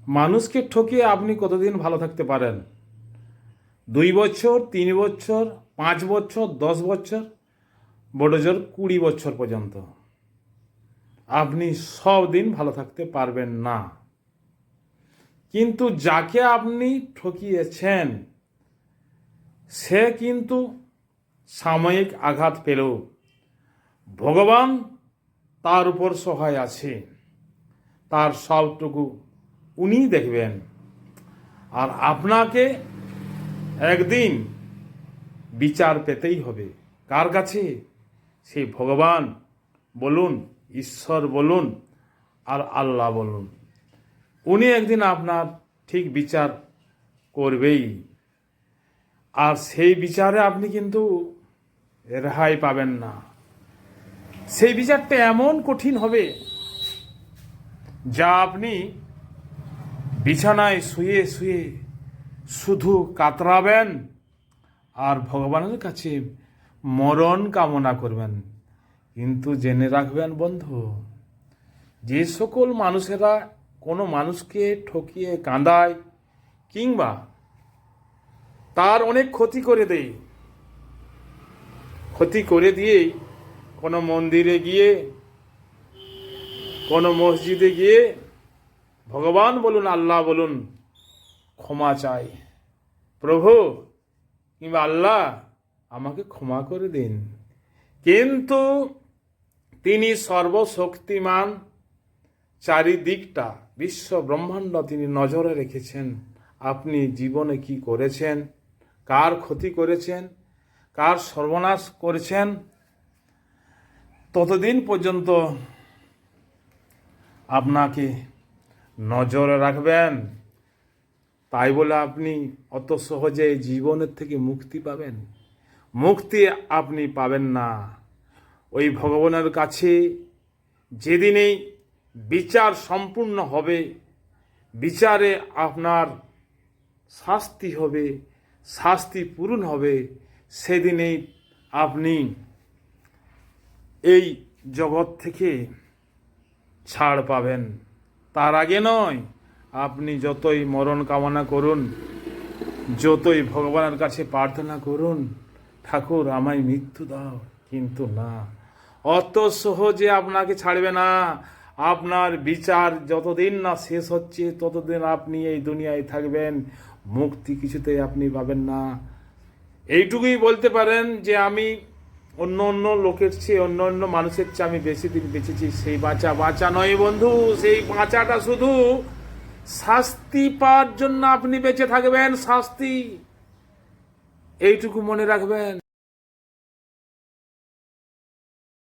মানুষকে ঠকিয়ে আপনি কতদিন ভালো থাকতে পারেন? 2 বছর, 3 বছর, 5 বছর, 10 বছর, বড় জোর 20 বছর পর্যন্ত আপনি সব দিন ভালো থাকতে পারবেন না। কিন্তু যাকে আপনি ঠকিয়েছেন সে কিন্তু সাময়িক আঘাত পেলেও ভগবান তার উপর সহায় আছে, তার সবটুকু উনি দেখবেন। আর আপনাকে একদিন বিচার পেতেই হবে। কার কাছে? সেই ভগবান বলুন, ঈশ্বর বলুন, আর আল্লাহ বলুন, উনি একদিন আপনার ঠিক বিচার করবেই। আর সেই বিচারে আপনি কিন্তু রেহাই পাবেন না। সেই বিচারটা এমন কঠিন হবে যা আপনি বিছানায় শুয়ে শুয়ে শুধু কাতরাবেন আর ভগবানের কাছে মরণ কামনা করবেন। কিন্তু জেনে রাখবেন বন্ধু, যে সকল মানুষেরা কোনো মানুষকে ঠকিয়ে কাঁদায় কিংবা তার অনেক ক্ষতি করে দেয়, ক্ষতি করে দিয়ে কোনো মন্দিরে গিয়ে, কোনো মসজিদে গিয়ে ভগবান বলুন, আল্লাহ বলুন, ক্ষমা চাই, প্রভু কিংবা আল্লাহ আমাকে ক্ষমা করে দিন। কিন্তু তিনি সর্বশক্তিমান, চারিদিকটা বিশ্ব ব্রহ্মাণ্ড তিনি নজরে রেখেছেন। আপনি জীবনে কি করেছেন, কার ক্ষতি করেছেন, কার সর্বনাশ করেছেন, ততদিন পর্যন্ত আপনাকে নজরে রাখবেন। তাই বলে আপনি অত সহজে জীবনের থেকে মুক্তি পাবেন? মুক্তি আপনি পাবেন না। ওই ভগবানের কাছে যেদিনেই বিচার সম্পূর্ণ হবে, বিচারে আপনার শাস্তি হবে, শাস্তি পূরণ হবে, সেদিনেই আপনি এই জগৎ থেকে ছাড় পাবেন। তার আগে নয়। আপনি যতই মরণ কামনা করুন, যতই ভগবানের কাছে প্রার্থনা করুন, ঠাকুর আমায় মৃত্যু দাও, কিন্তু না, অত সহজে আপনাকে ছাড়বে না। আপনার বিচার যতদিন না শেষ হচ্ছে ততদিন আপনি এই দুনিয়ায় থাকবেন, মুক্তি কিছুতেই আপনি পাবেন না। এইটুকুই বলতে পারেন যে আমি অন্য অন্য লোকের চেয়ে, অন্য অন্য মানুষের চেয়ে আমি বেশি দিন বেঁচেছি। সেই বাঁচা নয় বন্ধু, সেই বাঁচাটা শুধু শাস্তি পাওয়ার জন্য আপনি বেঁচে থাকবেন, শাস্তি, এইটুকু মনে রাখবেন।